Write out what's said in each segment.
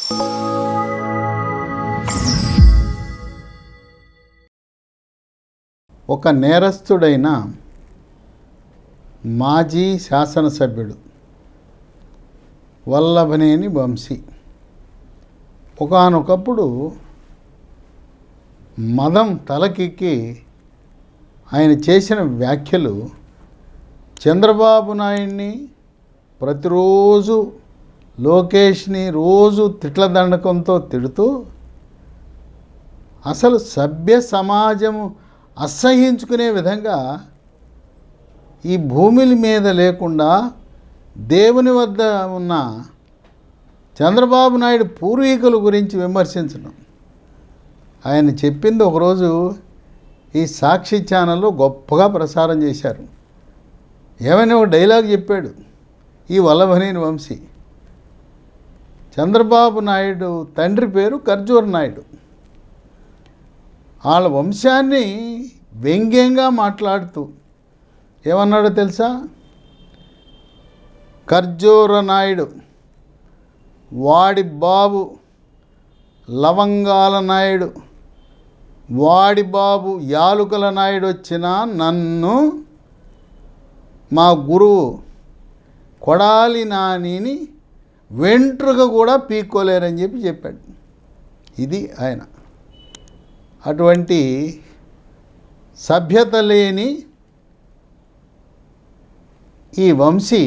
ఒక నేరస్తుడైన మాజీ శాసనసభ్యుడు వల్లభనేని వంశీ ఒకానొకప్పుడు మదం తలకెక్కి ఆయన చేసిన వ్యాఖ్యలు చంద్రబాబు నాయుడిని ప్రతిరోజు లోకేష్ని రోజు తిట్ల దండకంతో తిడుతూ అసలు సభ్య సమాజము అసహ్యించుకునే విధంగా ఈ భూమిల మీద లేకుండా దేవుని వద్ద ఉన్న చంద్రబాబు నాయుడు పూర్వీకుల గురించి విమర్శించడం. ఆయన చెప్పింది ఒకరోజు ఈ సాక్షి ఛానల్లో గొప్పగా ప్రసారం చేశారు. ఏమైనా ఒక డైలాగ్ చెప్పాడు ఈ వల్లభనేని వంశీ. చంద్రబాబు నాయుడు తండ్రి పేరు ఖర్జూర నాయుడు. వాళ్ళ వంశాన్ని వ్యంగ్యంగా మాట్లాడుతూ ఏమన్నాడో తెలుసా? ఖర్జూర నాయుడు వాడి బాబు లవంగాల నాయుడు, వాడి బాబు యాలుకల నాయుడు వచ్చినా నన్ను మా గురువు కొడాలి నానిని వెంట్రుక కూడా పీక్కోలేరని చెప్పాడు. ఇది ఆయన. అటువంటి సభ్యత లేని ఈ వంశీ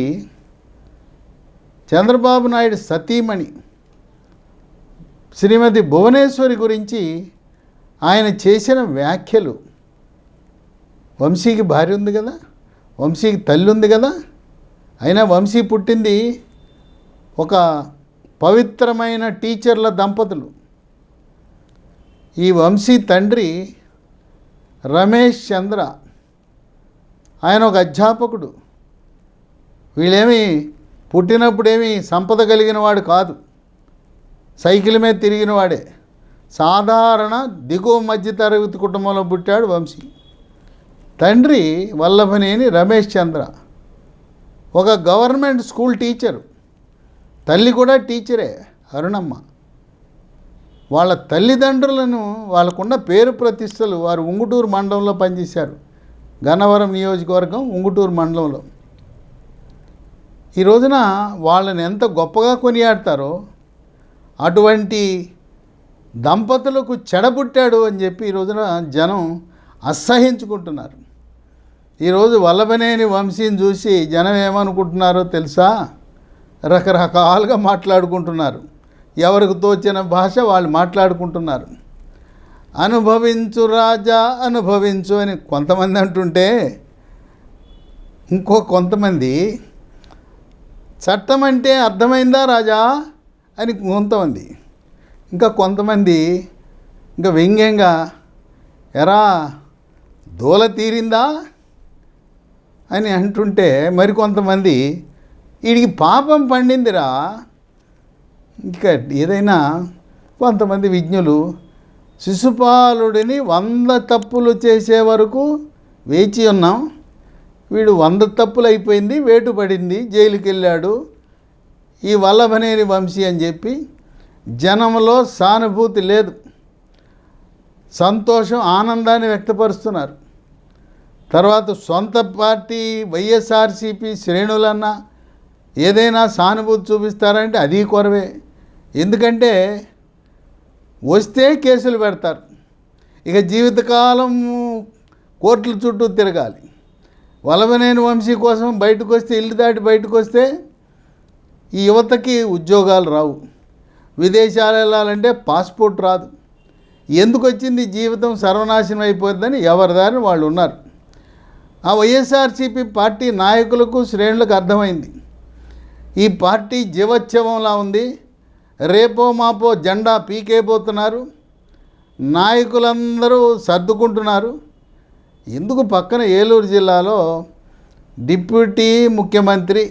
చంద్రబాబు నాయుడు సతీమణి శ్రీమతి భువనేశ్వరి గురించి ఆయన చేసిన వ్యాఖ్యలు, వంశీకి భార్య ఉంది కదా, వంశీకి తల్లి ఉంది కదా, అయినా వంశీ పుట్టింది ఒక పవిత్రమైన టీచర్ల దంపతులు. ఈ వంశీ తండ్రి రమేష్ చంద్ర, ఆయన ఒక అధ్యాపకుడు. వీళ్ళేమి పుట్టినప్పుడేమీ సంపద కలిగిన వాడు కాదు, సైకిల్ మీద తిరిగిన వాడే. సాధారణ దిగువ మధ్య తరగతి కుటుంబంలో పుట్టాడు వంశీ. తండ్రి వల్లభనేని రమేష్ చంద్ర ఒక గవర్నమెంట్ స్కూల్ టీచరు, తల్లి కూడా టీచరే అరుణమ్మ. వాళ్ళ తల్లిదండ్రులను వాళ్ళకున్న పేరు ప్రతిష్టలు, వారు ఉంగుటూరు మండలంలో పనిచేశారు, గన్నవరం నియోజకవర్గం ఉంగుటూరు మండలంలో. ఈ రోజున వాళ్ళని ఎంత గొప్పగా కొనియాడతారో అటువంటి దంపతులకు చెడబుట్టాడు అని చెప్పి ఈ రోజున జనం అసహ్యించుకుంటున్నారు. ఈరోజు వల్లభనేని వంశీని చూసి జనం ఏమనుకుంటున్నారో తెలుసా? రకరకాలుగా మాట్లాడుకుంటున్నారు. ఎవరికి తోచిన భాష వాళ్ళు మాట్లాడుకుంటున్నారు. అనుభవించు రాజా అనుభవించు అని కొంతమంది అంటుంటే, ఇంకో కొంతమంది చట్టం అంటే అర్థమైందా రాజా అని కొంతమంది, ఇంకా కొంతమంది ఇంకా వ్యంగ్యంగా ఎరా దోల తీరిందా అని అంటుంటే, మరికొంతమంది వీడికి పాపం పండిందిరా. ఇంకా ఏదైనా కొంతమంది విజ్ఞులు శిశుపాలుడిని 100 తప్పులు చేసే వరకు వేచి ఉన్నాం, వీడు 100 తప్పులు అయిపోయింది, వేటు పడింది, జైలుకి వెళ్ళాడు ఈ వల్లభనేని వంశీ అని చెప్పి జనంలో సానుభూతి లేదు, సంతోషం ఆనందాన్ని వ్యక్తపరుస్తున్నారు. తర్వాత సొంత పార్టీ వైఎస్ఆర్సీపీ శ్రేణులన్నా ఏదైనా సానుభూతి చూపిస్తారంటే అది కొరవే. ఎందుకంటే వస్తే కేసులు పెడతారు, ఇక జీవితకాలం కోర్టుల చుట్టూ తిరగాలి. వల్లభనేని వంశీ కోసం బయటకు వస్తే, ఇల్లు దాటి బయటకు వస్తే ఈ యువతకి ఉద్యోగాలు రావు, విదేశాలు వెళ్ళాలంటే పాస్పోర్ట్ రాదు. ఎందుకు వచ్చింది జీవితం సర్వనాశనం అయిపోతుందని ఎవరి దారిని వాళ్ళు ఉన్నారు. ఆ వైఎస్ఆర్సీపీ పార్టీ నాయకులకు శ్రేణులకు అర్థమైంది, ఈ పార్టీ జీవోత్సవంలా ఉంది, రేపో మాపో జెండా పీకేపోతున్నారు, నాయకులందరూ సర్దుకుంటున్నారు. ఎందుకు పక్కన ఏలూరు జిల్లాలో డిప్యూటీ ముఖ్యమంత్రి,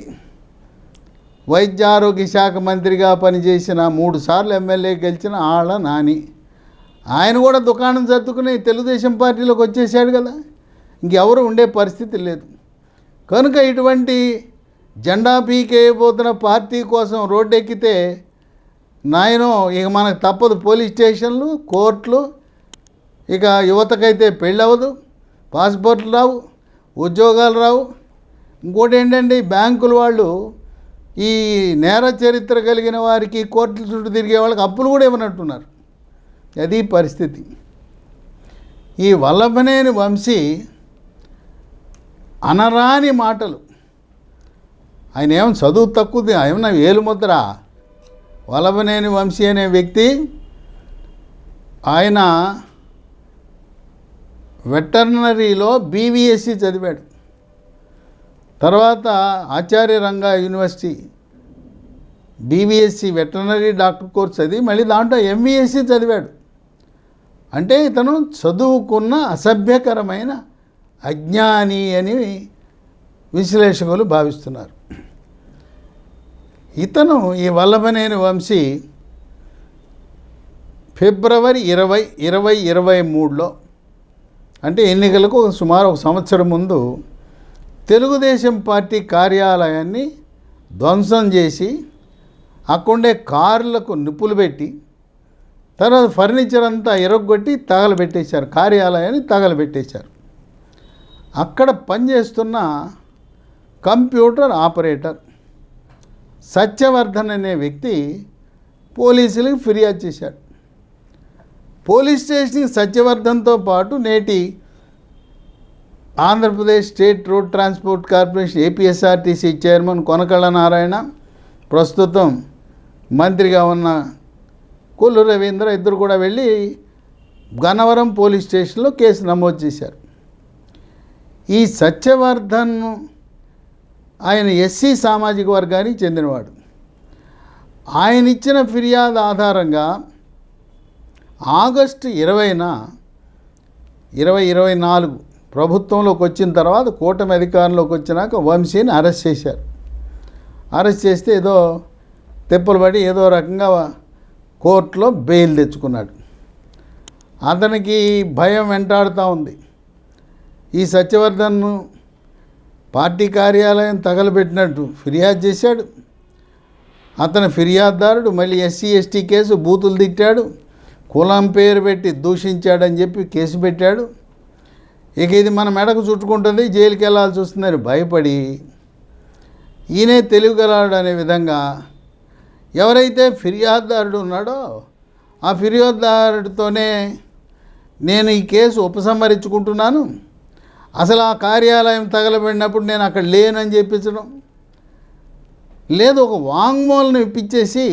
వైద్య ఆరోగ్య శాఖ మంత్రిగా పనిచేసిన 3 సార్లు ఎమ్మెల్యే గెలిచిన ఆళ్ళ నాని, ఆయన కూడా దుకాణం సర్దుకుని తెలుగుదేశం పార్టీలోకి వచ్చేసాడు కదా, ఇంకెవరు ఉండే పరిస్థితి లేదు. కనుక ఇటువంటి జెండా పీకేయబోతున్న పార్టీ కోసం రోడ్డెక్కితే నాయనో ఇక మనకు తప్పదు, పోలీస్ స్టేషన్లు, కోర్టులు, ఇక యువతకైతే పెళ్ళి అవ్వదు, పాస్పోర్ట్లు రావు, ఉద్యోగాలు రావు. ఇంకోటి ఏంటంటే బ్యాంకుల వాళ్ళు ఈ నేర చరిత్ర కలిగిన వారికి కోర్టుల చుట్టూ తిరిగే వాళ్ళకి అప్పులు కూడా ఇవ్వనట్టున్నారు. అది పరిస్థితి. ఈ వల్లభనేని వంశీ అనరాని మాటలు. ఆయన ఏమైనా చదువు తక్కువది, ఏమన్నా వేలుముద్ర. వల్లభనేని వంశీ అనే వ్యక్తి ఆయన వెటర్నరీలో బీవీఎస్సీ చదివాడు. తర్వాత Acharya Ranga university BVSc veterinary doctor course చదివి మళ్ళీ దాంట్లో ఎంవీఎస్సీ చదివాడు. అంటే ఇతను చదువుకున్న అసభ్యకరమైన అజ్ఞాని అని విశ్లేషకులు భావిస్తున్నారు. ఇతను ఈ వల్లభనేని వంశీ ఫిబ్రవరి 2023లో అంటే ఎన్నికలకు సుమారు ఒక సంవత్సరం ముందు తెలుగుదేశం పార్టీ కార్యాలయాన్ని ధ్వంసం చేసి అక్కడే కార్లకు నిప్పులు పెట్టి తర్వాత ఫర్నిచర్ అంతా ఇరగొట్టి తగలబెట్టేశారు, కార్యాలయాన్ని తగలబెట్టేశారు. అక్కడ పనిచేస్తున్న కంప్యూటర్ ఆపరేటర్ సత్యవర్ధన్ అనే వ్యక్తి పోలీసులకు ఫిర్యాదు చేశాడు. పోలీస్ స్టేషన్కి సత్యవర్ధన్తో పాటు నేటి Andhra Pradesh state road transport corporation APSRTC chairman Konakalla Narayana, ప్రస్తుతం మంత్రిగా ఉన్న కొల్లు రవీంద్ర ఇద్దరు కూడా వెళ్ళి గన్నవరం పోలీస్ స్టేషన్లో కేసు నమోదు చేశారు. ఈ సత్యవర్ధన్ ఆయన ఎస్సీ సామాజిక వర్గానికి చెందినవాడు. ఆయన ఇచ్చిన ఫిర్యాదు ఆధారంగా ఆగస్టు 20న 2024 ప్రభుత్వంలోకి వచ్చిన తర్వాత కూటమి అధికారంలోకి వచ్చినాక వంశీని అరెస్ట్ చేశారు. అరెస్ట్ చేస్తే ఏదో తెప్పలు పడి ఏదో రకంగా కోర్టులో బెయిల్ తెచ్చుకున్నాడు. అతనికి భయం వెంటాడుతూ ఉంది. ఈ సత్యవర్ధన్ పార్టీ కార్యాలయం తగలబెట్టినట్టు ఫిర్యాదు చేశాడు. అతను ఫిర్యాదుదారుడు మళ్ళీ ఎస్సీ ఎస్టీ కేసు బూతులు తిట్టాడు, కులం పేరు పెట్టి దూషించాడని చెప్పి కేసు పెట్టాడు. ఇక ఇది మన మెడకు చుట్టుకుంటుంది, జైలుకి వెళ్ళాల్సి వస్తుందని భయపడి ఈయనే తెలివిగలాడు అనే విధంగా ఎవరైతే ఫిర్యాదుదారుడు ఉన్నాడో ఆ ఫిర్యాదుదారుడితోనే నేను ఈ కేసు ఉపసంహరించుకుంటున్నాను, అసలు ఆ కార్యాలయం తగలబడినప్పుడు నేను అక్కడ లేనని చెప్పించడం, లేదు ఒక వాంగ్మూలను ఇప్పించేసి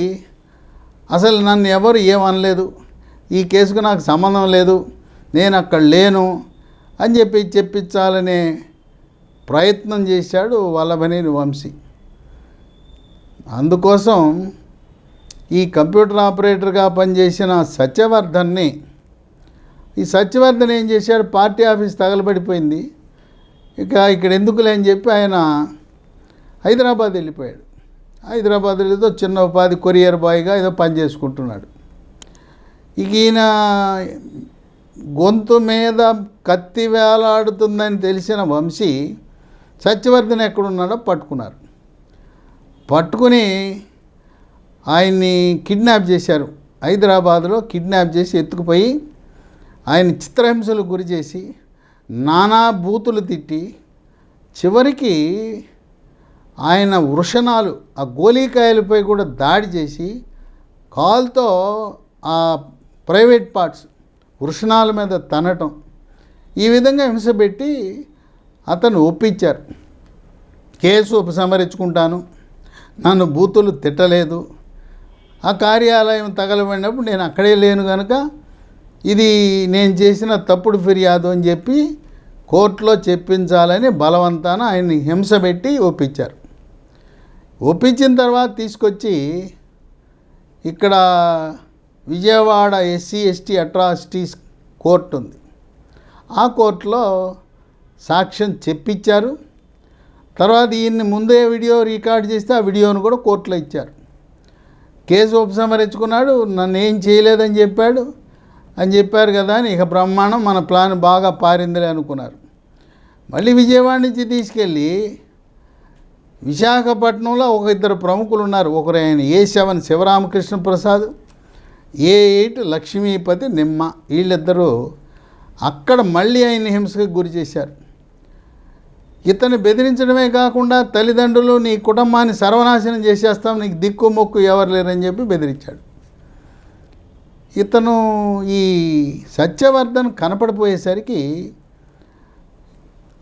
అసలు నన్ను ఎవరు ఏమనలేదు, ఈ కేసుకు నాకు సంబంధం లేదు, నేను అక్కడ లేను అని చెప్పి చెప్పించాలనే ప్రయత్నం చేశాడు వల్లభనేని వంశీ. అందుకోసం ఈ కంప్యూటర్ ఆపరేటర్గా పనిచేసిన సత్యవర్ధన్ని ఈ సత్యవర్ధన్ ఏం చేశాడు, పార్టీ ఆఫీస్ తగలబడిపోయింది, ఇక ఇక్కడ ఎందుకులే అని చెప్పి ఆయన హైదరాబాద్ వెళ్ళిపోయాడు. హైదరాబాద్లో ఏదో చిన్న ఉపాధి కొరియర్ బాయ్గా ఏదో పని చేసుకుంటున్నాడు. ఇక ఈయన గొంతు మీద కత్తి వేలాడుతుందని తెలిసిన వంశీ సత్యవర్ధన్ ఎక్కడున్నాడో పట్టుకున్నారు. పట్టుకుని ఆయన్ని కిడ్నాప్ చేశారు. హైదరాబాద్లో కిడ్నాప్ చేసి ఎత్తుకుపోయి ఆయన చిత్రహింసలకు గురి చేసి నానా బూతులు తిట్టి చివరికి ఆయన వృషణాలు ఆ గోలీకాయలపై కూడా దాడి చేసి కాల్తో ఆ ప్రైవేట్ పార్ట్స్ వృషణాల మీద తనటం, ఈ విధంగా హింసపెట్టి అతను ఒప్పించారు. కేసు ఉపసంహరించుకుంటాను, నన్ను బూతులు తిట్టలేదు, ఆ కార్యాలయం తగలబడినప్పుడు నేను అక్కడే లేను కనుక ఇది నేను చేసిన తప్పుడు ఫిర్యాదు అని చెప్పి కోర్టులో చెప్పించాలని బలవంతాన ఆయన్ని హింస పెట్టి ఒప్పించారు. ఒప్పించిన తర్వాత తీసుకొచ్చి ఇక్కడ Vijayawada SC ST atrocities court ఉంది, ఆ కోర్టులో సాక్ష్యం చెప్పించారు. తర్వాత ఈయన్ని ముందే వీడియో రికార్డ్ చేస్తే ఆ వీడియోను కూడా కోర్టులో ఇచ్చారు. కేసు ఉపసంహరించుకున్నాడు, నన్ను ఏం చేయలేదని చెప్పారు కదా అని ఇక బ్రహ్మాండం, మన ప్లాన్ బాగా పారిందిలే అనుకున్నారు. మళ్ళీ విజయవాడ నుంచి తీసుకెళ్ళి విశాఖపట్నంలో ఒక ఇద్దరు ప్రముఖులు ఉన్నారు. ఒకరు ఆయన A7 శివరామకృష్ణ ప్రసాద్, A8 లక్ష్మీపతి నిమ్మ. వీళ్ళిద్దరూ అక్కడ మళ్ళీ ఆయన హింసకు గురి చేశారు. ఇతన్ని బెదిరించడమే కాకుండా తల్లిదండ్రులు నీ కుటుంబాన్ని సర్వనాశనం చేసేస్తాం, నీకు దిక్కు మొక్కు ఎవరు లేరని చెప్పి బెదిరించాడు. ఇతను ఈ సత్యవర్ధన్ కనపడిపోయేసరికి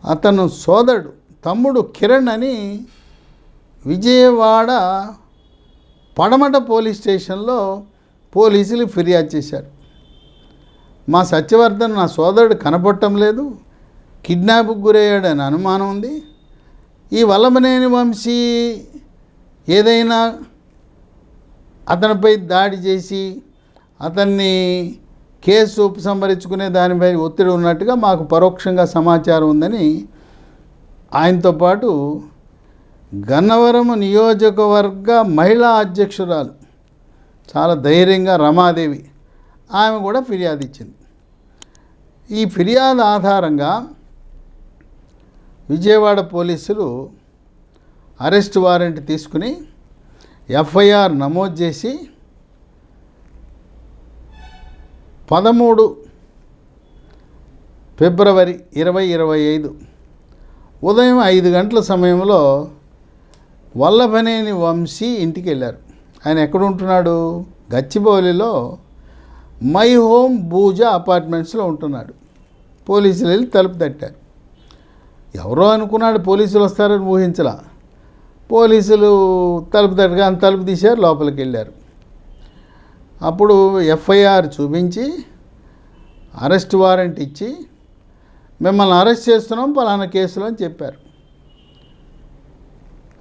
అతను సోదరుడు తమ్ముడు కిరణ్ అని విజయవాడ పడమట పోలీస్ స్టేషన్లో పోలీసులు ఫిర్యాదు చేశారు. మా సత్యవర్ధన్ నా సోదరుడు కనపడటం లేదు, కిడ్నాప్కి గురయ్యాడని అనుమానం ఉంది. ఈ వల్లభనేని వంశీ ఏదైనా అతనిపై దాడి చేసి అతన్ని కేసు ఉపసంహరించుకునే దానిపై ఒత్తిడి ఉన్నట్టుగా మాకు పరోక్షంగా సమాచారం ఉందని ఆయనతో పాటు గన్నవరం నియోజకవర్గ మహిళా అధ్యక్షురాలు చాలా ధైర్యంగా రమాదేవి ఆమె కూడా ఫిర్యాదు ఇచ్చింది. ఈ ఫిర్యాదు ఆధారంగా విజయవాడ పోలీసులు అరెస్ట్ వారెంట్ తీసుకుని ఎఫ్ఐఆర్ నమోదు చేసి 13 ఫిబ్రవరి 2025 ఉదయం 5 గంటల సమయంలో వల్లభనేని వంశీ ఇంటికి వెళ్ళారు. ఆయన ఎక్కడ ఉంటున్నాడు? గచ్చిబౌలిలో మై హోమ్ బూజా అపార్ట్మెంట్స్లో ఉంటున్నాడు. పోలీసులు వెళ్ళి తలుపు తట్టారు. ఎవరో అనుకున్నాడు పోలీసులు వస్తారని ఊహించలా. పోలీసులు తలుపు తట్టగా తలుపు తీశారు, లోపలికి వెళ్ళారు. అప్పుడు ఎఫ్ఐఆర్ చూపించి అరెస్ట్ వారెంట్ ఇచ్చి మిమ్మల్ని అరెస్ట్ చేస్తున్నాం పలానా కేసులో అని చెప్పారు.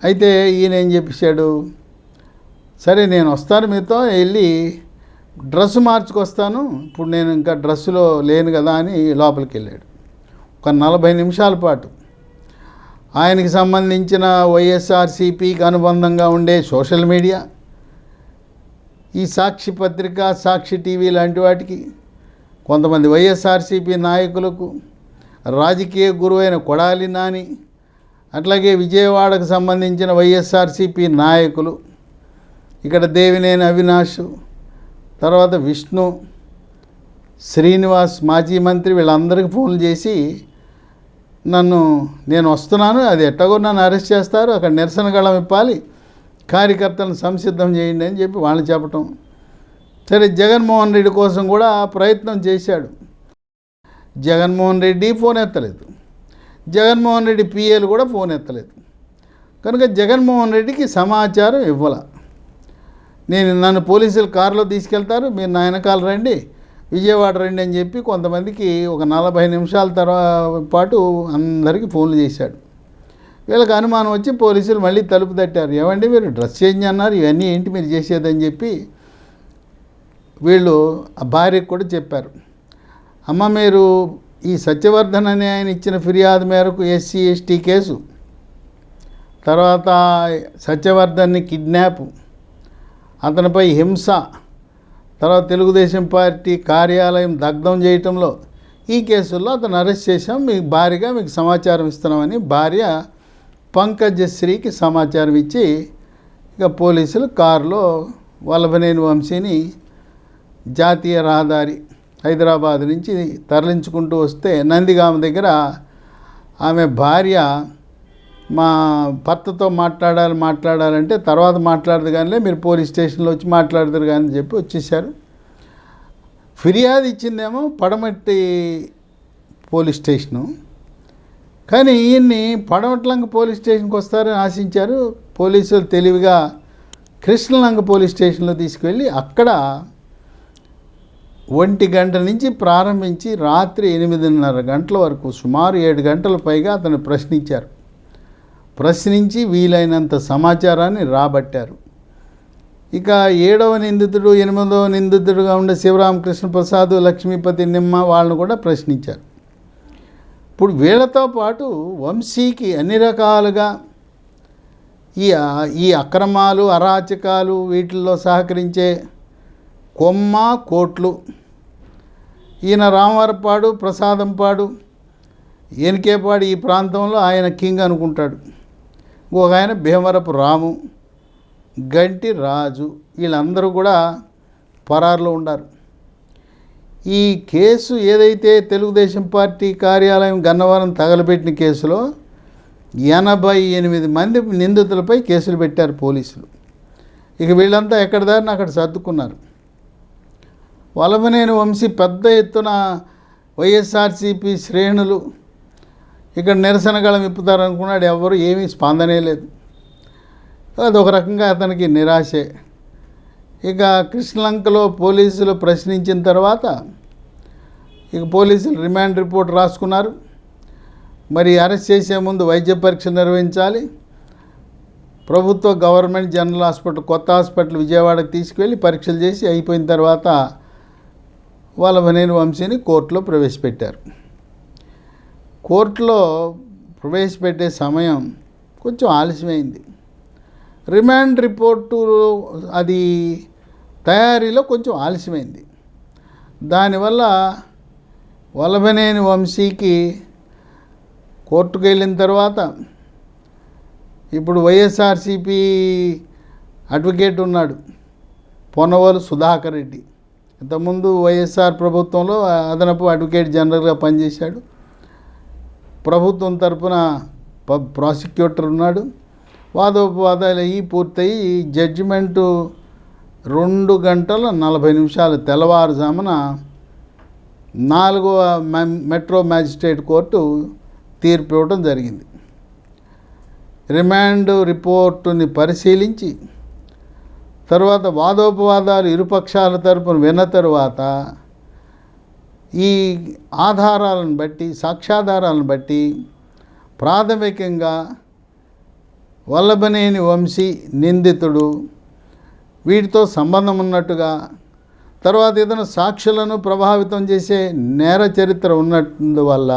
అయితే ఈయన ఏం చెప్పేశాడు, సరే నేను వస్తాను మీతో, వెళ్ళి డ్రెస్ మార్చుకొస్తాను, ఇప్పుడు నేను ఇంకా డ్రెస్సులో లేను కదా అని లోపలికి వెళ్ళాడు. ఒక 40 నిమిషాల పాటు ఆయనకి సంబంధించిన వైఎస్ఆర్సీపీకి అనుబంధంగా ఉండే సోషల్ మీడియా, ఈ సాక్షి పత్రిక, సాక్షి టీవీ లాంటి వాటికి, కొంతమంది వైఎస్ఆర్సీపీ నాయకులకు, రాజకీయ గురువైన కొడాలి నాని, అట్లాగే విజయవాడకు సంబంధించిన వైఎస్ఆర్సీపీ నాయకులు, ఇక్కడ దేవినేని అవినాష్, తర్వాత విష్ణు, శ్రీనివాస్ మాజీ మంత్రి, వీళ్ళందరికీ ఫోన్లు చేసి నేను వస్తున్నాను, అది ఎట్టగో నన్ను అరెస్ట్ చేస్తారు, అక్కడ నిరసన గళం ఇప్పాలి, కార్యకర్తలను సంసిద్ధం చేయండి అని చెప్పి వాళ్ళు చెప్పటం. సరే జగన్మోహన్ రెడ్డి కోసం కూడా ప్రయత్నం చేశాడు. జగన్మోహన్ రెడ్డి ఫోన్ ఎత్తలేదు, జగన్మోహన్ రెడ్డి పిఏలు కూడా ఫోన్ ఎత్తలేదు. కనుక జగన్మోహన్ రెడ్డికి సమాచారం ఇవ్వాల. నన్ను పోలీసులు కారులో తీసుకెళ్తారు, మీరు నా వెనకాల రండి, విజయవాడ రండి అని చెప్పి కొంతమందికి ఒక 40 నిమిషాల పాటు అందరికీ ఫోన్లు చేశాడు. వీళ్ళకి అనుమానం వచ్చి పోలీసులు మళ్ళీ తలుపు తట్టారు. ఏమండి మీరు డ్రెస్ చేంజ్ అన్నారు, ఇవన్నీ ఏంటి మీరు చేసేదని చెప్పి వీళ్ళు ఆ భార్యకు కూడా చెప్పారు. అమ్మ మీరు ఈ సత్యవర్ధన్ అనే ఆయన ఇచ్చిన ఫిర్యాదు మేరకు SC ST కేసు, తర్వాత సత్యవర్ధన్ని కిడ్నాప్, అతనిపై హింస, తర్వాత తెలుగుదేశం పార్టీ కార్యాలయం దగ్ధం చేయటంలో, ఈ కేసుల్లో అతను అరెస్ట్ చేశాం, మీకు భార్యగా మీకు సమాచారం ఇస్తున్నామని భార్య పంకజశ్రీకి సమాచారం ఇచ్చి ఇక పోలీసులు కారులో వల్లభనేని వంశీని జాతీయ రహదారి హైదరాబాద్ నుంచి తరలించుకుంటూ వస్తే నందిగామ దగ్గర ఆమె భార్య మా భర్తతో మాట్లాడాలంటే తర్వాత మాట్లాడదు కానీ మీరు పోలీస్ స్టేషన్లో వచ్చి మాట్లాడతారు కానీ చెప్పి వచ్చేసారు. ఫిర్యాదు ఇచ్చిందేమో పడమట్టి పోలీస్ స్టేషను, కానీ ఈయన్ని పడమట్లంక పోలీస్ స్టేషన్కి వస్తారని ఆశించారు. పోలీసులు తెలివిగా కృష్ణలంక పోలీస్ స్టేషన్లో తీసుకువెళ్ళి అక్కడ 1 గంట నుంచి ప్రారంభించి రాత్రి 8:30 గంటల వరకు సుమారు 7 గంటల పైగా అతను ప్రశ్నించి వీలైనంత సమాచారాన్ని రాబట్టారు. ఇక 7వ నిందితుడు 8వ నిందితుడుగా ఉండే శివరామకృష్ణ ప్రసాద్, లక్ష్మీపతి నిమ్మ వాళ్ళను కూడా ప్రశ్నించారు. ఇప్పుడు వీళ్ళతో పాటు వంశీకి అన్ని రకాలుగా ఈ అక్రమాలు అరాచకాలు వీటిల్లో సహకరించే కొమ్మ కోట్లు, ఈయన రామవరపాడు ప్రసాదంపాడు ఎన్కేపాడు ఈ ప్రాంతంలో ఆయన కింగ్ అనుకుంటాడు. ఇంకొక ఆయన భీమవరపు రాము, గంటి రాజు, వీళ్ళందరూ కూడా పరారులో ఉన్నారు. ఈ కేసు ఏదైతే తెలుగుదేశం పార్టీ కార్యాలయం గన్నవరం తగలబెట్టిన కేసులో 88 మంది నిందితులపై కేసులు పెట్టారు పోలీసులు. ఇక వీళ్ళంతా ఎక్కడ దారిని అక్కడ సర్దుకున్నారు. వలభనేని వంశీ పెద్ద ఎత్తున వైఎస్ఆర్సీపీ శ్రేణులు ఇక్కడ నిరసన గళం విప్పుతారనుకున్నాడు. ఎవరు ఏమీ స్పందనే లేదు. అదొక రకంగా అతనికి నిరాశే. ఇక కృష్ణలంకలో పోలీసులు ప్రశ్నించిన తర్వాత ఇక పోలీసులు రిమాండ్ రిపోర్ట్ రాసుకున్నారు. మరి అరెస్ట్ చేసే ముందు వైద్య పరీక్ష నిర్వహించాలి. ప్రభుత్వ గవర్నమెంట్ జనరల్ హాస్పిటల్, కొత్త హాస్పిటల్ విజయవాడకు తీసుకువెళ్ళి పరీక్షలు చేసి అయిపోయిన తర్వాత వల్లభనేని వంశీని కోర్టులో ప్రవేశపెట్టారు. కోర్టులో ప్రవేశపెట్టే సమయం కొంచెం ఆలస్యమైంది. రిమాండ్ రిపోర్టు అది తయారీలో కొంచెం ఆలస్యమైంది. దానివల్ల వల్లభనేని వంశీకి కోర్టుకు వెళ్ళిన తర్వాత ఇప్పుడు వైఎస్ఆర్సీపీ అడ్వకేట్ ఉన్నాడు, పొన్నవోలు సుధాకర్ రెడ్డి. ఇంతకుముందు వైఎస్ఆర్ ప్రభుత్వంలో అదనపు అడ్వకేట్ జనరల్గా పనిచేశాడు. ప్రభుత్వం తరపున ప్రాసిక్యూటర్ ఉన్నాడు. వాదోపవాదాలు అయ్యి పూర్తయి జడ్జిమెంటు 2 గంటల 40 నిమిషాలు తెల్లవారుజామున 4వ మెట్రో మ్యాజిస్ట్రేట్ కోర్టు తీర్పు ఇవ్వడం జరిగింది. రిమాండ్ రిపోర్టుని పరిశీలించి తర్వాత వాదోపవాదాలు ఇరుపక్షాల తరపున విన్న తరువాత ఈ ఆధారాలను బట్టి, సాక్ష్యాధారాలను బట్టి ప్రాథమికంగా వల్లభనేని వంశీ నిందితుడు, వీటితో సంబంధం ఉన్నట్టుగా, తర్వాత ఇతను సాక్షులను ప్రభావితం చేసే నేర చరిత్ర ఉన్నందువల్ల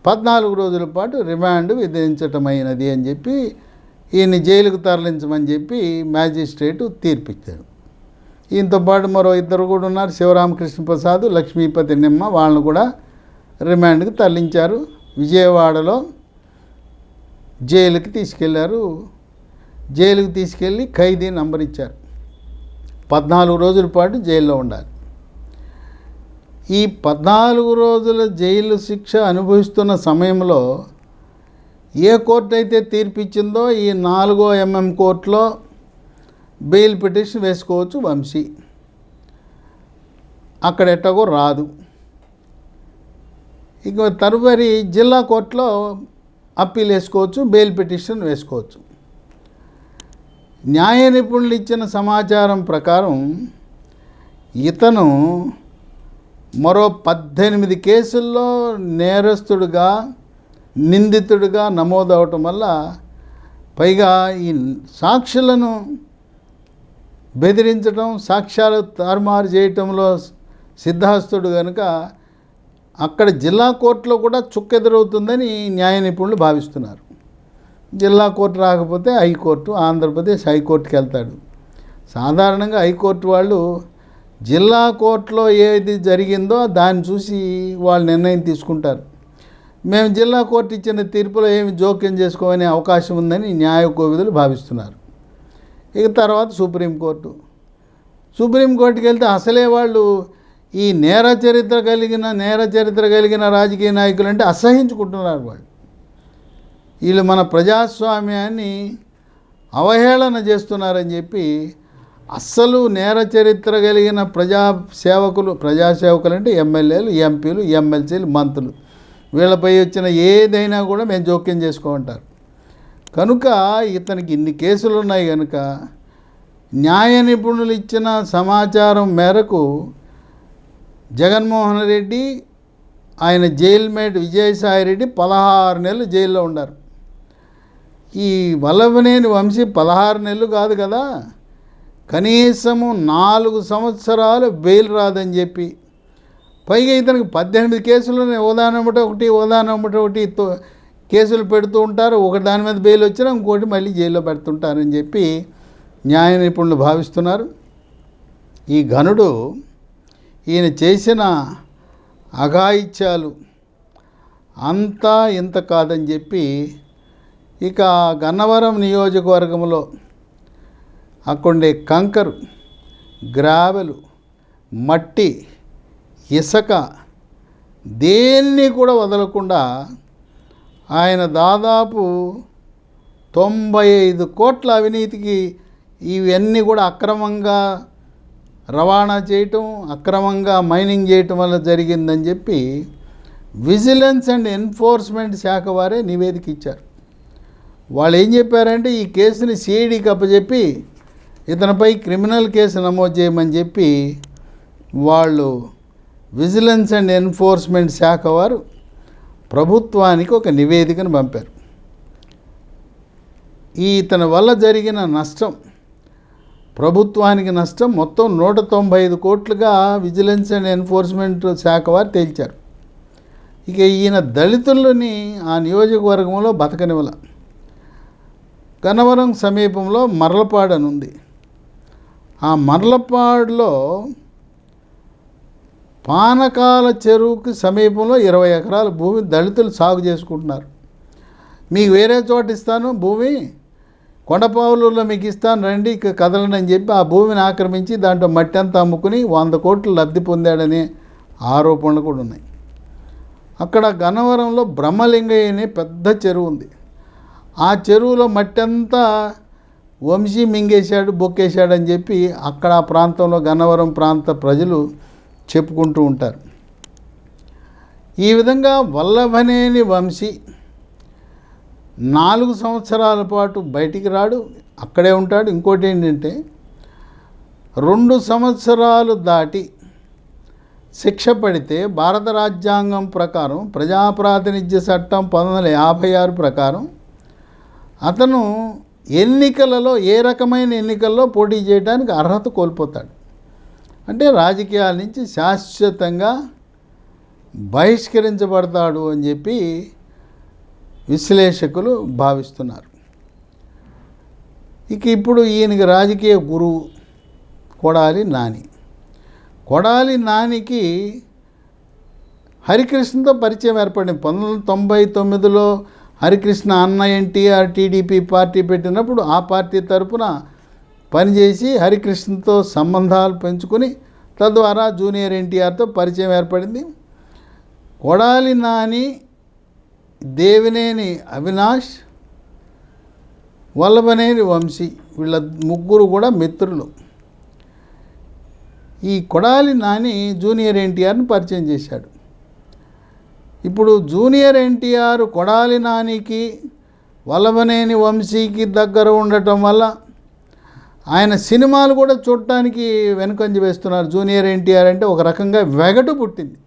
14 రోజుల పాటు రిమాండ్ విధించటమైనది అని చెప్పి ఈయన్ని జైలుకు తరలించమని చెప్పి మ్యాజిస్ట్రేటు తీర్పిచ్చాడు. ఈయనతో పాటు మరో 2 కూడా ఉన్నారు, శివరామకృష్ణ ప్రసాద్, లక్ష్మీపతి నిమ్మ. వాళ్ళను కూడా రిమాండ్కి తరలించారు. విజయవాడలో జైలుకి తీసుకెళ్లారు. జైలుకి తీసుకెళ్ళి ఖైదీ నంబర్ ఇచ్చారు. 14 రోజుల పాటు జైల్లో ఉండాలి. ఈ 14 రోజుల జైలు శిక్ష అనుభవిస్తున్న సమయంలో ఏ కోర్టు అయితే తీర్పిచ్చిందో ఈ 4వ MM కోర్టులో బెయిల్ పిటిషన్ వేసుకోవచ్చు వంశీ. అక్కడ ఎట్టగో రాదు. ఇక తదుపరి జిల్లా కోర్టులో అప్పీల్ వేసుకోవచ్చు, బెయిల్ పిటిషన్ వేసుకోవచ్చు. న్యాయ నిపుణులు ఇచ్చిన సమాచారం ప్రకారం ఇతను మరో 18 కేసుల్లో నేరస్తుడుగా, నిందితుడిగా నమోదవటం వల్ల, పైగా ఈ సాక్షులను బెదిరించడం, సాక్ష్యాలు తారుమారు చేయటంలో సిద్ధాస్తుడు కనుక అక్కడ జిల్లా కోర్టులో కూడా చుక్కెదురవుతుందని న్యాయ నిపుణులు భావిస్తున్నారు. జిల్లా కోర్టు రాకపోతే హైకోర్టు, ఆంధ్రప్రదేశ్ హైకోర్టుకి వెళ్తాడు. సాధారణంగా హైకోర్టు వాళ్ళు జిల్లా కోర్టులో ఏది జరిగిందో దాన్ని చూసి వాళ్ళు నిర్ణయం తీసుకుంటారు. మేము జిల్లా కోర్టు ఇచ్చిన తీర్పులో ఏమి జోక్యం చేసుకోవనే అవకాశం ఉందని న్యాయ కోవిదులు భావిస్తున్నారు. ఇక తర్వాత సుప్రీంకోర్టుకి వెళ్తే అసలే వాళ్ళు ఈ నేర చరిత్ర కలిగిన రాజకీయ నాయకులు అంటే అసహించుకుంటున్నారు. వీళ్ళు మన ప్రజాస్వామ్యాన్ని అవహేళన చేస్తున్నారని చెప్పి అస్సలు నేర చరిత్ర కలిగిన ప్రజాసేవకులు అంటే ఎమ్మెల్యేలు, ఎంపీలు, ఎమ్మెల్సీలు, మంత్రులు, వీళ్ళపై వచ్చిన ఏదైనా కూడా మేము జోక్యం చేసుకోమంటారు. కనుక ఇతనికి ఇన్ని కేసులు ఉన్నాయి కనుక న్యాయ నిపుణులు ఇచ్చిన సమాచారం మేరకు జగన్మోహన్ రెడ్డి, ఆయన జైల్మేట్ విజయసాయిరెడ్డి 16 నెలలు జైల్లో ఉన్నారు. ఈ వల్లభనేని వంశీ 16 నెలలు కాదు కదా, కనీసము 4 సంవత్సరాలు బెయిల్ రాదని చెప్పి, పైగా ఇతనికి 18 కేసులు ఒకటి కేసులు పెడుతూ ఉంటారు. ఒకటి దాని మీద బెయిల్ వచ్చినా ఇంకోటి మళ్ళీ జైల్లో పెడుతుంటారని చెప్పి న్యాయ నిపుణులు భావిస్తున్నారు. ఈ ఘనుడు ఈయన చేసిన అఘాయిత్యాలు అంతా ఇంత కాదని చెప్పి ఇక గన్నవరం నియోజకవర్గంలో అక్కడే కంకరు, గ్రావెలు, మట్టి, ఇసుక దేన్ని కూడా వదలకుండా ఆయన దాదాపు 95 కోట్ల అవినీతికి ఇవన్నీ కూడా అక్రమంగా రవాణా చేయటం, అక్రమంగా మైనింగ్ చేయటం వల్ల జరిగిందని చెప్పి విజిలెన్స్ అండ్ ఎన్ఫోర్స్మెంట్ శాఖ వారే నివేదిక ఇచ్చారు. వాళ్ళు ఏం చెప్పారంటే ఈ కేసుని సిఐడికి అప్పచెప్పి ఇతనిపై క్రిమినల్ కేసు నమోదు చేయమని చెప్పి వాళ్ళు విజిలెన్స్ అండ్ ఎన్ఫోర్స్మెంట్ శాఖ వారు ప్రభుత్వానికి ఒక నివేదికను పంపారు. ఇతని వల్ల జరిగిన నష్టం, ప్రభుత్వానికి నష్టం మొత్తం 195 కోట్లుగా విజిలెన్స్ అండ్ ఎన్ఫోర్స్మెంట్ శాఖ వారు తేల్చారు. ఇక ఈయన దళితులని ఆ నియోజకవర్గంలో బతకనివ్వల. గన్నవరం సమీపంలో మర్లపాడు అని ఉంది. ఆ మర్లపాడులో పానకాల చెరువుకి సమీపంలో 20 ఎకరాల భూమి దళితులు సాగు చేసుకుంటున్నారు. మీకు వేరే చోట ఇస్తాను భూమి, కొండపావులూరులో మీకు ఇస్తాను రండి ఇక కదలండి అని చెప్పి ఆ భూమిని ఆక్రమించి దాంట్లో మట్టి అంతా అమ్ముకుని 100 కోట్లు లబ్ధి పొందాడనే ఆరోపణలు కూడా ఉన్నాయి. అక్కడ గన్నవరంలో బ్రహ్మలింగయ్య అనే పెద్ద చెరువు ఉంది. ఆ చెరువులో మట్టి అంతా వంశీ మింగేశాడు, బొక్కేశాడు అని చెప్పి అక్కడ ఆ ప్రాంతంలో గన్నవరం ప్రాంత ప్రజలు చెప్పుకుంటూ ఉంటారు. ఈ విధంగా వల్లభనేని వంశీ 4 సంవత్సరాల పాటు బయటికి రాడు, అక్కడే ఉంటాడు. ఇంకోటి ఏంటంటే 2 సంవత్సరాలు దాటి శిక్ష పడితే భారత రాజ్యాంగం ప్రకారం ప్రజాప్రాతినిధ్య చట్టం 1956 ప్రకారం అతను ఎన్నికలలో ఏ రకమైన ఎన్నికల్లో పోటీ చేయడానికి అర్హత కోల్పోతాడు. అంటే రాజకీయాల నుంచి శాశ్వతంగా బహిష్కరించబడతాడు అని చెప్పి విశ్లేషకులు భావిస్తున్నారు. ఇక ఇప్పుడు ఈయనకి రాజకీయ గురువు కొడాలి నాని. కొడాలి నానికి హరికృష్ణతో పరిచయం ఏర్పడింది. 1999లో హరికృష్ణ అన్న ఎన్టీఆర్ టీడీపీ పార్టీ పెట్టినప్పుడు ఆ పార్టీ తరపున పనిచేసి హరికృష్ణతో సంబంధాలు పెంచుకుని తద్వారా జూనియర్ ఎన్టీఆర్తో పరిచయం ఏర్పడింది. కొడాలి నాని, దేవినేని అవినాష్, వల్లభనేని వంశీ వీళ్ళ ముగ్గురు కూడా మిత్రులు. ఈ కొడాలి నాని జూనియర్ ఎన్టీఆర్ని పరిచయం చేశాడు. ఇప్పుడు జూనియర్ ఎన్టీఆర్ కొడాలి నానికి, వల్లభనేని వంశీకి దగ్గర ఉండటం వల్ల ఆయన సినిమాలు కూడా చూడటానికి వెనుకంజ వేస్తున్నారు. జూనియర్ ఎన్టీఆర్ అంటే ఒక రకంగా వెగటు పుట్టింది.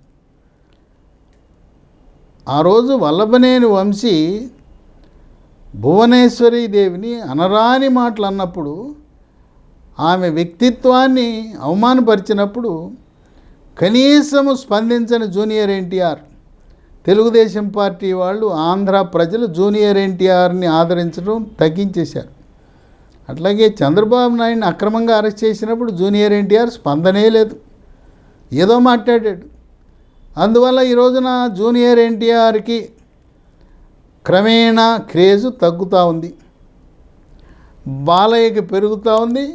ఆ రోజు వల్లభనేని వంశీ భువనేశ్వరీ దేవిని అనరాని మాటలు అన్నప్పుడు, ఆమె వ్యక్తిత్వాన్ని అవమానపరిచినప్పుడు కనీసము స్పందించని జూనియర్ ఎన్టీఆర్, తెలుగుదేశం పార్టీ వాళ్ళు, ఆంధ్ర ప్రజలు జూనియర్ ఎన్టీఆర్ని ఆదరించడం తగ్గించేశారు. అట్లాగే చంద్రబాబు నాయుడిని అక్రమంగా అరెస్ట్ చేసినప్పుడు జూనియర్ ఎన్టీఆర్ స్పందనే లేదు, ఏదో మాట్లాడాడు. అందువల్ల ఈ రోజున జూనియర్ ఎన్టీఆర్కి క్రమేణా క్రేజు తగ్గుతూ ఉంది, బాలయ్యకి పెరుగుతూ ఉంది,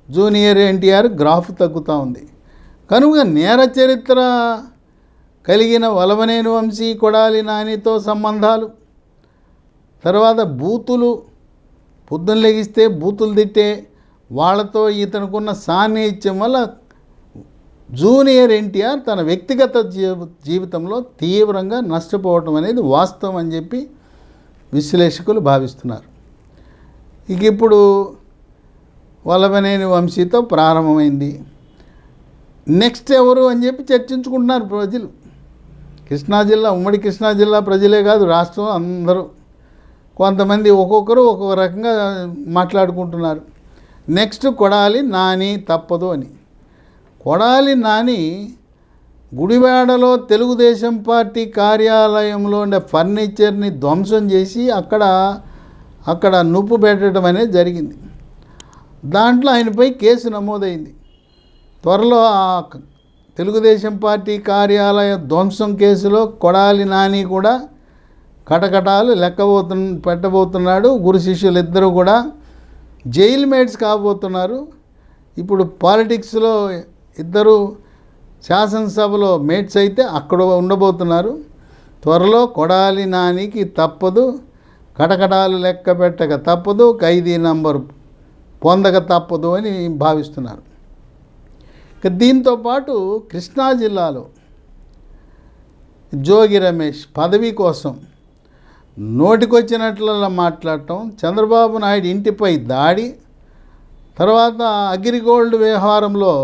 జూనియర్ ఎన్టీఆర్ గ్రాఫ్ తగ్గుతూ ఉంది. కనుక నేర చరిత్ర కలిగిన వల్లభనేని వంశీ, కొడాలి నానితో సంబంధాలు, తర్వాత బూతులు, పొద్దున్న లెగిస్తే బూతులు తిట్టే వాళ్ళతో ఇతనుకున్న సాన్నిహిత్యం వల్ల జూనియర్ ఎన్టీఆర్ తన వ్యక్తిగత జీవితంలో తీవ్రంగా నష్టపోవటం అనేది వాస్తవం అని చెప్పి విశ్లేషకులు భావిస్తున్నారు. ఇక ఇప్పుడు వల్లభనేని వంశీతో ప్రారంభమైంది. నెక్స్ట్ ఎవరు అని చెప్పి చర్చించుకుంటున్నారు ప్రజలు. కృష్ణా జిల్లా, ఉమ్మడి కృష్ణా జిల్లా ప్రజలే కాదు, రాష్ట్రం అందరూ కొంతమంది ఒక్కొక్కరు ఒక్కొక్క రకంగా మాట్లాడుకుంటున్నారు. నెక్స్ట్ కొడాలి నాని తప్పదు అని. కొడాలి నాని గుడివాడలో తెలుగుదేశం పార్టీ కార్యాలయంలో ఉండే ఫర్నిచర్ని ధ్వంసం చేసి అక్కడ నుప్పు పెట్టడం అనేది జరిగింది. దాంట్లో ఆయనపై కేసు నమోదైంది. త్వరలో ఆ తెలుగుదేశం పార్టీ కార్యాలయ ధ్వంసం కేసులో కొడాలి నాని కూడా కటకటాలు పెట్టబోతున్నాడు. గురు శిష్యులు ఇద్దరు కూడా జైలు మేట్స్ కాబోతున్నారు. ఇప్పుడు పాలిటిక్స్లో ఇద్దరు శాసనసభలో మేట్స్ అయితే అక్కడ ఉండబోతున్నారు. త్వరలో కొడాలి నానికి తప్పదు, కటకటాలు లెక్క పెట్టక తప్పదు, ఖైదీ నంబరు పొందక తప్పదు అని భావిస్తున్నారు. ఇక దీంతోపాటు కృష్ణా జిల్లాలో జోగి రమేష్ పదవి కోసం నోటికొచ్చినట్ల మాట్లాడటం, చంద్రబాబు నాయుడు ఇంటిపై దాడి, తర్వాత అగ్రిగోల్డ్ వ్యవహారంలో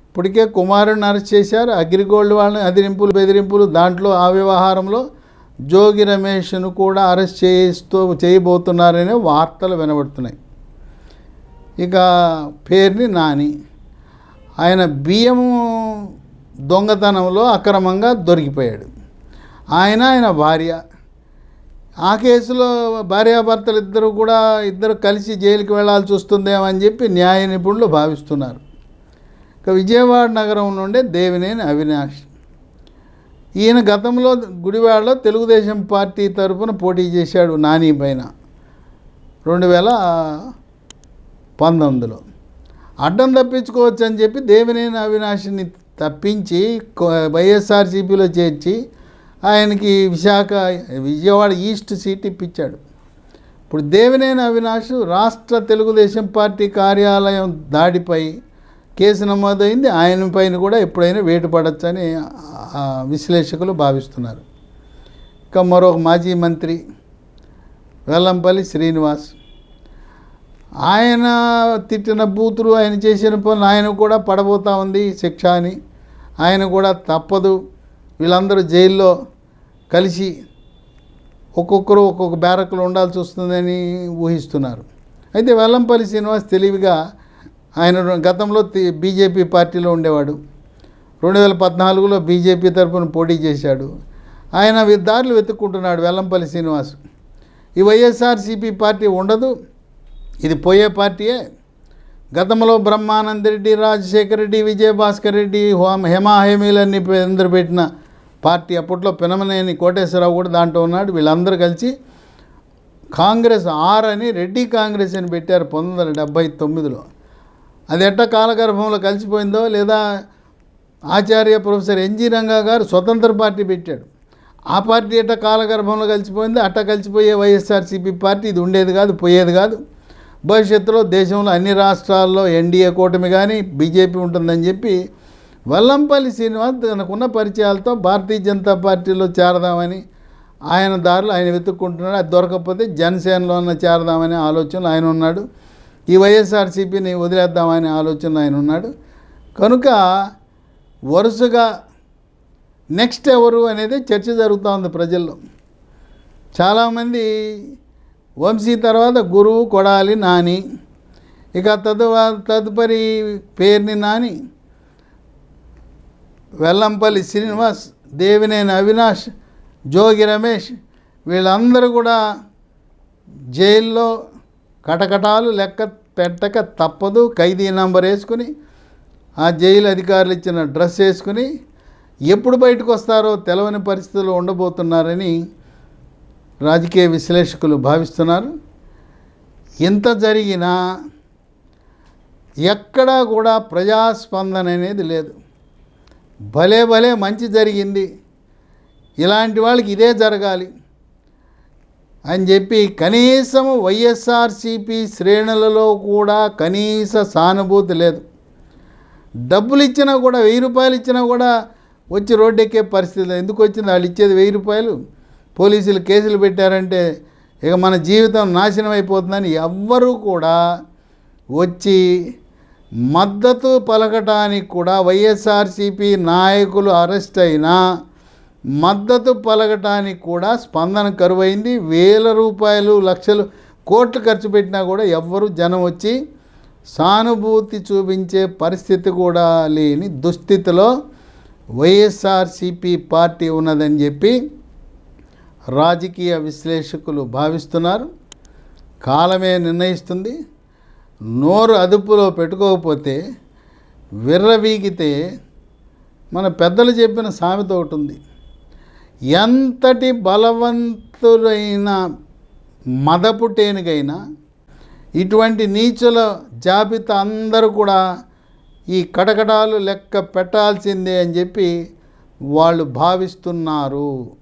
ఇప్పటికే కుమారుడిని అరెస్ట్ చేశారు. అగ్రిగోల్డ్ వాళ్ళని అదిరింపులు బెదిరింపులు, దాంట్లో ఆ వ్యవహారంలో జోగి రమేష్ను కూడా అరెస్ట్ చేయబోతున్నారనే వార్తలు వినబడుతున్నాయి. ఇక పేరుని నాని, ఆయన బియ్యం దొంగతనంలో అక్రమంగా దొరికిపోయాడు. ఆయన భార్య, ఆ కేసులో భార్యాభర్తలు ఇద్దరు కలిసి జైలుకి వెళ్ళాల్సి వస్తుందేమో అని చెప్పి న్యాయ నిపుణులు భావిస్తున్నారు. ఇక విజయవాడ నగరం నుండే దేవినేని అవినాష్, ఈయన గతంలో గుడివాడలో తెలుగుదేశం పార్టీ తరఫున పోటీ చేశాడు నాని పైన 2019లో. అడ్డం తప్పించుకోవచ్చు అని చెప్పి దేవినేని అవినాష్ని తప్పించి వైఎస్ఆర్సీపీలో చేర్చి ఆయనకి విజయవాడ ఈస్ట్ సీట్ ఇప్పించాడు. ఇప్పుడు దేవినేని అవినాష్ రాష్ట్ర తెలుగుదేశం పార్టీ కార్యాలయం దాడిపై కేసు నమోదైంది. ఆయన పైన కూడా ఎప్పుడైనా వేటు పడచ్చని విశ్లేషకులు భావిస్తున్నారు. ఇక మరొక మాజీ మంత్రి వెల్లంపల్లి శ్రీనివాస్, ఆయన తిట్టిన బూతులు, ఆయన చేసిన పనులు ఆయన కూడా పడబోతూ ఉంది శిక్ష అని. ఆయన కూడా తప్పదు, వీళ్ళందరూ జైల్లో కలిసి ఒక్కొక్కరు ఒక్కొక్క బ్యారక్లో ఉండాల్సి వస్తుందని ఊహిస్తున్నారు. అయితే వెల్లంపల్లి శ్రీనివాస్ తెలివిగా, ఆయన గతంలో బీజేపీ పార్టీలో ఉండేవాడు, 2014లో బీజేపీ తరఫున పోటీ చేశాడు. ఆయన దారులు వెతుక్కుంటున్నాడు వెల్లంపల్లి శ్రీనివాస్. ఈ వైఎస్ఆర్సీపీ పార్టీ ఉండదు, ఇది పోయే పార్టీయే. గతంలో బ్రహ్మానంద రెడ్డి, రాజశేఖర రెడ్డి, విజయభాస్కర్ రెడ్డి, హేమాహేమీలన్నీ అందరు పెట్టిన పార్టీ. అప్పట్లో పినమనేని కోటేశ్వరరావు కూడా దాంట్లో ఉన్నాడు. వీళ్ళందరూ కలిసి కాంగ్రెస్ అని రెడ్డి కాంగ్రెస్ అని పెట్టారు 1979లో. అది ఎట్టా కాలగర్భంలో కలిసిపోయిందో, లేదా ఆచార్య ప్రొఫెసర్ ఎన్జి రంగా గారు స్వతంత్ర పార్టీ పెట్టాడు, ఆ పార్టీ ఎట్టా కాలగర్భంలో కలిసిపోయింది. అట్టా కలిసిపోయే వైఎస్ఆర్సీపీ పార్టీ ఇది ఉండేది కాదు, పోయేది కాదు. భవిష్యత్తులో దేశంలో అన్ని రాష్ట్రాల్లో ఎన్డీఏ కూటమి కానీ బీజేపీ ఉంటుందని చెప్పి వెల్లంపల్లి శ్రీనివాస్ తనకున్న పరిచయాలతో భారతీయ జనతా పార్టీలో చేరదామని ఆయన దారిలో ఆయన వెతుక్కుంటున్నాడు. అది దొరకకపోతే జనసేనలో చేరదామనే ఆలోచనలు ఆయన ఉన్నాడు. ఈ వైఎస్ఆర్సీపీని వదిలేద్దామనే ఆలోచనలు ఆయన ఉన్నాడు. కనుక వరుసగా నెక్స్ట్ ఎవరు అనేది చర్చ జరుగుతూ ఉంది ప్రజల్లో. చాలామంది వంశీ తర్వాత గురువు కొడాలి నాని, ఇక తదుపరి పేరుని నాని, వెల్లంపల్లి శ్రీనివాస్, దేవినేని అవినాష్, జోగి రమేష్, వీళ్ళందరూ కూడా జైల్లో కటకటాలు లెక్క పెట్టక తప్పదు. ఖైదీ నంబర్ వేసుకుని, ఆ జైలు అధికారులు ఇచ్చిన డ్రెస్ వేసుకుని ఎప్పుడు బయటకు వస్తారో తెలవని పరిస్థితుల్లో ఉండబోతున్నారని రాజకీయ విశ్లేషకులు భావిస్తున్నారు. ఎంత జరిగినా ఎక్కడా కూడా ప్రజాస్పందన అనేది లేదు. భలే మంచి జరిగింది, ఇలాంటి వాళ్ళకి ఇదే జరగాలి అని చెప్పి కనీసం వైఎస్ఆర్సీపీ శ్రేణులలో కూడా కనీస సానుభూతి లేదు. డబ్బులు ఇచ్చినా కూడా, 1000 రూపాయలు ఇచ్చినా కూడా వచ్చి రోడ్డు ఎక్కే పరిస్థితి. ఎందుకు వచ్చింది? వాళ్ళు ఇచ్చేది 1000 రూపాయలు, పోలీసులు కేసులు పెట్టారంటే ఇక మన జీవితం నాశనం అయిపోతుందని ఎవ్వరూ కూడా వచ్చి మద్దతు పలకటానికి కూడా, వైఎస్ఆర్సీపీ నాయకులు అరెస్ట్ అయినా మద్దతు పలకటానికి కూడా స్పందన కరువైంది. 1000 రూపాయలు, లక్షలు, కోట్లు ఖర్చు పెట్టినా కూడా ఎవ్వరూ జనం వచ్చి సానుభూతి చూపించే పరిస్థితి కూడా లేని దుస్థితిలో వైఎస్ఆర్సీపీ పార్టీ ఉన్నదని చెప్పి రాజకీయ విశ్లేషకులు భావిస్తున్నారు. కాలమే నిర్ణయిస్తుంది. నోరు అదుపులో పెట్టుకోకపోతే, విర్రవీగితే, మన పెద్దలు చెప్పిన సామెత ఒకటి ఉంది, ఎంతటి బలవంతులైన మదపుటేనుగైనా ఇటువంటి నీచుల జాబితా అందరూ కూడా ఈ కటకటాలు లెక్క పెట్టాల్సిందే అని చెప్పి వాళ్ళు భావిస్తున్నారు.